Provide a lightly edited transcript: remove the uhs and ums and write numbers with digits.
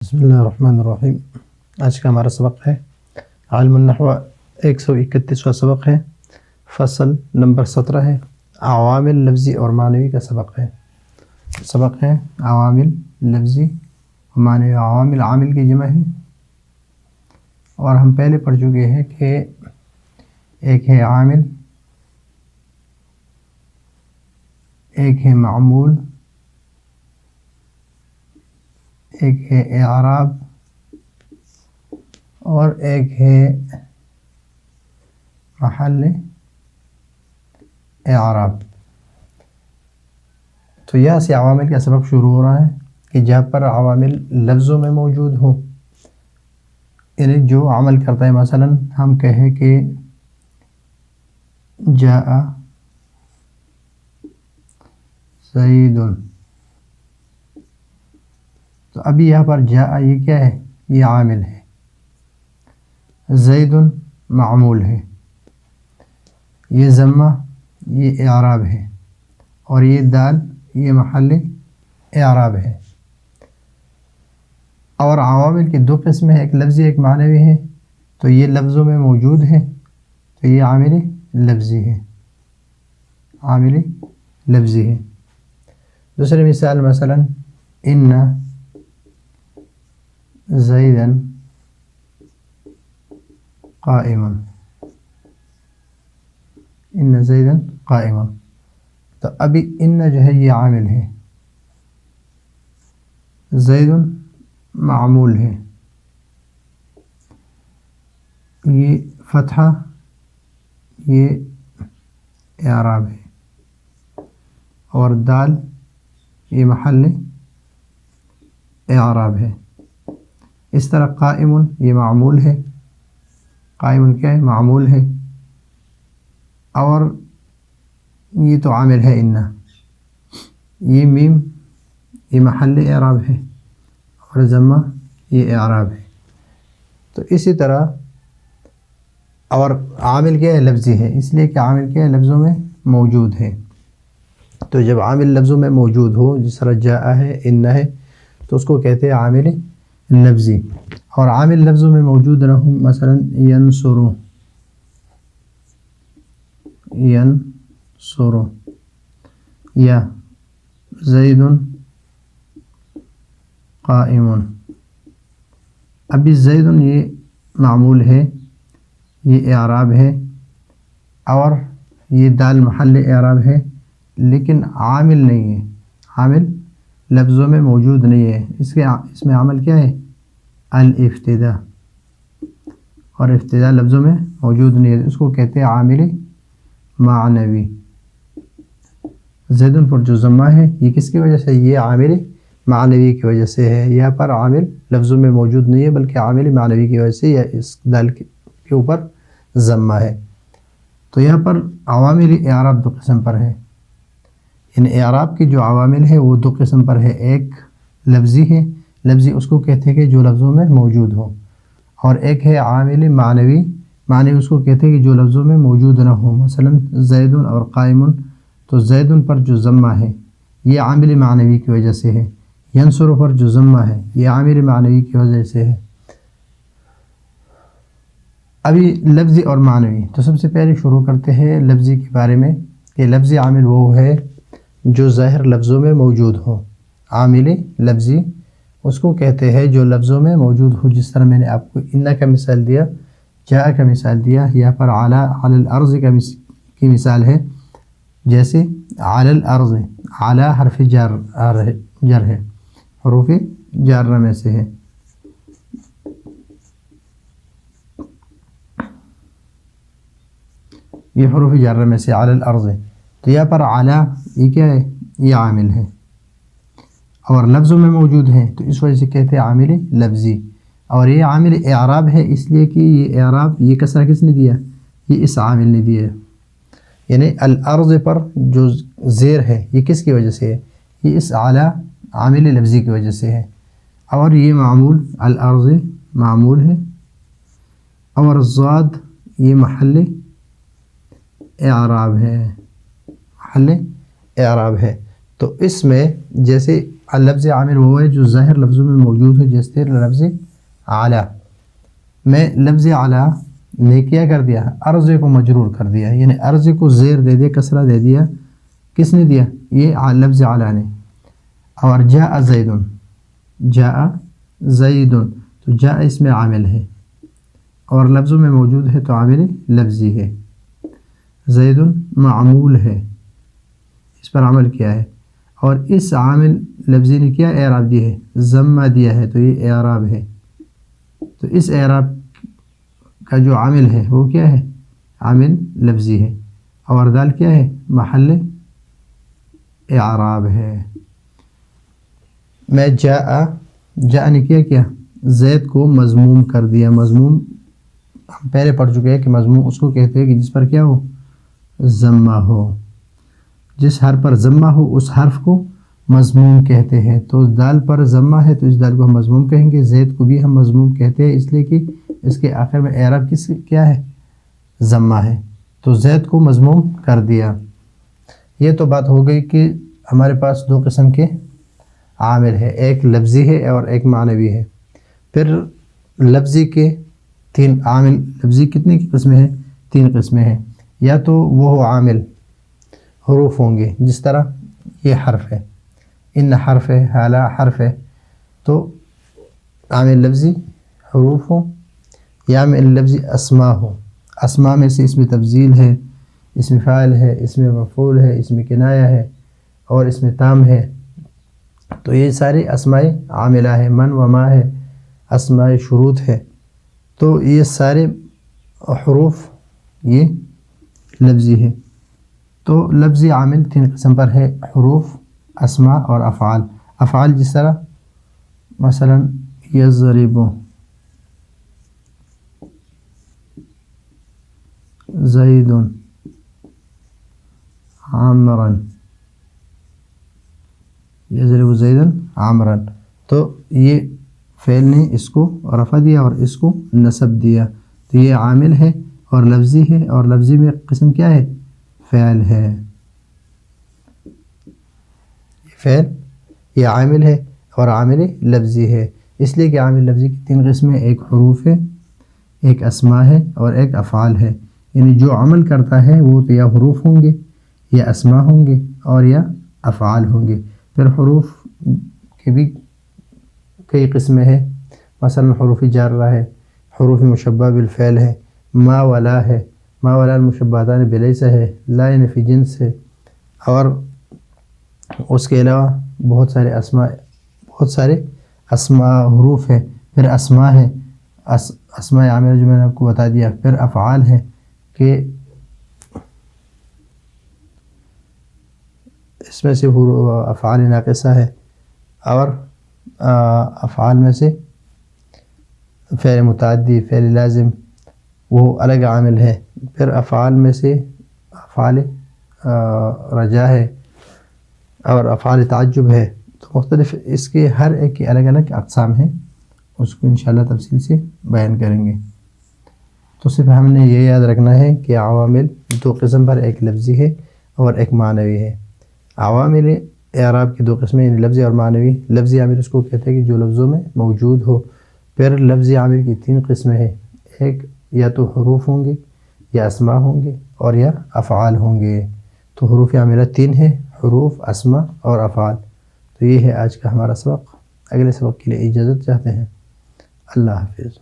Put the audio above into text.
بسم اللہ الرحمن الرحیم۔ آج کا ہمارا سبق ہے علم النحو 131واں سبق ہے، فصل نمبر 17 ہے، عوامل لفظی اور معنوی کا سبق ہے عوامل لفظی اور معنوی۔ عوامل عامل کی جمع ہے اور ہم پہلے پڑھ چکے ہیں کہ ایک ہے عامل، ایک ہے معمول، ایک ہے اعراب اور ایک ہے محل اعراب۔ تو یہاں سے عوامل کا سبق شروع ہو رہا ہے کہ جہاں پر عوامل لفظوں میں موجود ہو، یعنی جو عمل کرتا ہے، مثلا ہم کہیں کہ جاء زید، تو ابھی یہاں پر جاء یہ کیا ہے؟ یہ عامل ہے، زید معمول ہے، یہ ضمہ یہ اعراب ہے اور یہ دال یہ محل اعراب ہے۔ اور عوامل کی دو قسمیں ہیں، ایک لفظی ایک معنوی ہے، تو یہ لفظوں میں موجود ہے تو یہ عامل لفظی ہے، عامل لفظی ہے۔ دوسری مثال مثلا ان زیدا قائم، ان زیدا قائم، تو ابھی ان جو ہے یہ عامل ہے، زید معمول ہے، یہ فتحہ یہ اعراب ہے اور دال یہ محل اعراب ہے۔ اس طرح قائم یہ معمول ہے، قائم کیا ہے؟ معمول ہے، اور یہ تو عامل ہے ان، یہ میم یہ محل اعراب ہے اور ضمہ یہ اعراب ہے۔ تو اسی طرح اور عامل کیا ہے؟ لفظی ہے، اس لیے کہ عامل کیا ہے؟ لفظوں میں موجود ہے۔ تو جب عامل لفظوں میں موجود ہو، جس طرح جاء ہے ان ہے، تو اس کو کہتے ہیں عامل لفظی۔ اور عامل لفظوں میں موجود نہ ہوں، مثلا ینصر، ینصر یا زید قائم، ابھی زید یہ معمول ہے، یہ اعراب ہے اور یہ دال محل اعراب ہے، لیکن عامل نہیں ہے، عامل لفظوں میں موجود نہیں ہے۔ اس میں عمل کیا ہے؟ الابتداء، اور ابتداء لفظوں میں موجود نہیں ہے، اس کو کہتے ہیں عامل معنوی۔ زید پر جو ضمہ ہے یہ کس کی وجہ سے؟ یہ عامل معنوی کی وجہ سے ہے۔ یہاں پر عامل لفظوں میں موجود نہیں ہے بلکہ عامل معنوی کی وجہ سے یا اس دال کے اوپر ضمہ ہے۔ تو یہاں پر عوامل اعراب دو قسم پر ہے، ان اعراب کی جو عوامل ہے وہ دو قسم پر ہے، ایک لفظی ہے، لفظی اس کو کہتے ہیں کہ جو لفظوں میں موجود ہو، اور ایک ہے عامل معنوی، معنوی اس کو کہتے ہیں کہ جو لفظوں میں موجود نہ ہو، مثلا زید اور قائم، تو زید پر جو ضمہ ہے یہ عامل معنوی کی وجہ سے ہے، ینصر پر جو ضمہ ہے یہ عامل معنوی کی وجہ سے ہے۔ ابھی لفظی اور معنوی، تو سب سے پہلے شروع کرتے ہیں لفظی کے بارے میں کہ لفظی عامل وہ ہے جو ظاہر لفظوں میں موجود ہو، عامل لفظی اس کو کہتے ہیں جو لفظوں میں موجود ہو، جس طرح میں نے آپ کو ان کا مثال دیا، جاء کا مثال دیا، یہاں پر علی الارض کی مثال ہے، جیسے علی الارض، علی حرف جر ہے، حروف جارہ میں سے ہے، یہ حروف جارہ میں سے علی الارض ہے، تو یہاں پر علی یہ کیا ہے؟ یہ عامل ہے اور لفظوں میں موجود ہے، تو اس وجہ سے کہتے ہیں عامل لفظی۔ اور یہ عامل اعراب ہے، اس لیے کہ یہ اعراب یہ کسرہ کس نے دیا؟ یہ اس عامل نے دیا ہے، یعنی الارض پر جو زیر ہے یہ کس کی وجہ سے ہے؟ یہ اس اعلیٰ عامل لفظی کی وجہ سے ہے، اور یہ معمول الارض معمول ہے، اور الضاد یہ محل اعراب ہے، محل اعراب ہے۔ تو اس میں جیسے لفظ عامل وہ ہے جو ظاہر لفظوں میں موجود ہو، جیسے لفظ اعلیٰ. میں لفظ اعلیٰ نے کیا کر دیا، عرض کو مجرور کر دیا، یعنی عرض کو زیر دے دیا، کسرہ دے دیا. کس نے دیا؟ یہ لفظ اعلیٰ نے. اور جاء زید، جاء زید، تو جاء اس میں عامل ہے اور لفظوں میں موجود ہے تو عامل لفظی ہے. زید معمول ہے، اس پر عمل کیا ہے، اور اس عامل لفظی نے کیا اعراب دی ہے، ضمہ دیا ہے، تو یہ اعراب ہے. تو اس اعراب کا جو عامل ہے وہ کیا ہے؟ عامل لفظی ہے. اور دال کیا ہے؟ محل اعراب ہے. میں جاء نے کیا زید کو مضموم کر دیا. مضموم ہم پہلے پڑھ چکے ہیں کہ مضموم اس کو کہتے ہیں کہ جس پر کیا ہو؟ ضمہ ہو. جس حرف پر ضمہ ہو اس حرف کو مضموم کہتے ہیں. تو دال پر ضمہ ہے تو اس دال کو ہم مضموم کہیں گے. زید کو بھی ہم مضموم کہتے ہیں اس لیے کہ اس کے آخر میں اعراب کیا ہے؟ ضمہ ہے. تو زید کو مضموم کر دیا. یہ تو بات ہو گئی کہ ہمارے پاس دو قسم کے عامل ہے، ایک لفظی ہے اور ایک معنوی ہے. پھر لفظی کے تین عامل، لفظی کتنے کی قسمیں ہیں؟ تین قسمیں ہیں. یا تو وہ عامل حروف ہوں گے، جس طرح یہ حرف ہے، ان حرف ہے، حالا حرف ہے، تو عامل لفظی حروف ہوں. یا عامل لفظی اسماء ہو. اسماء میں سے اسم تفضیل ہے، اسم فاعل ہے، اسم مفعول ہے، اسم کنایہ ہے اور اسم تام ہے. تو یہ سارے اسماء عاملہ ہے. من و ما ہے، اسماء شروط ہے. تو یہ سارے حروف یہ لفظی ہے. تو لفظی عامل تین قسم پر ہے، حروف، اسماء اور افعال. افعال جس طرح مثلا یضرب، زید، عمرا، یضرب زیدن عمرا. تو یہ فعل نے اس کو رفع دیا اور اس کو نصب دیا. تو یہ عامل ہے اور لفظی ہے، اور لفظی میں قسم کیا ہے؟ فعل ہے. فعل یہ عامل ہے اور عامل لفظی ہے. اس لیے کہ عامل لفظی کی تین قسمیں، ایک حروف ہے، ایک اسماء ہے اور ایک افعال ہے. یعنی جو عمل کرتا ہے وہ تو یا حروف ہوں گے یا اسماء ہوں گے اور یا افعال ہوں گے. پھر حروف کے بھی کئی قسمیں ہیں، مثلا حروف جارہ ہے، حروف مشبہ بالفعل ہے، ما ولا ہے، ما ولا المشبہتان بلیس ہے، لا نفی جنس ہے. اور اس کے علاوہ بہت سارے اسماء حروف ہے. پھر اسماء ہے، اسماء عاملہ جو میں نے آپ کو بتا دیا. پھر افعال ہے کہ اس میں سے افعال ناقصہ ہے، اور افعال میں سے فعل متعدی، فعل لازم وہ الگ عامل ہے. پھر افعال میں سے افعال رجا ہے اور افعال تعجب ہے. تو مختلف اس کے ہر ایک کی الگ الگ اقسام ہیں، اس کو انشاءاللہ تفصیل سے بیان کریں گے. تو صرف ہم نے یہ یاد رکھنا ہے کہ عوامل دو قسم پر، ایک لفظی ہے اور ایک معنوی ہے. عوامل اعراب کی دو قسمیں، یعنی لفظی اور معنوی. لفظی عامل اس کو کہتے ہیں کہ جو لفظوں میں موجود ہو. پھر لفظی عامل کی تین قسمیں ہیں، ایک یا تو حروف ہوں گے یا اسماء ہوں گے اور یا افعال ہوں گے. تو حروف عاملہ تین ہیں، حروف، اسماء اور افعال. تو یہ ہے آج کا ہمارا سبق. اگلے سبق کے لیے اجازت چاہتے ہیں. اللہ حافظ.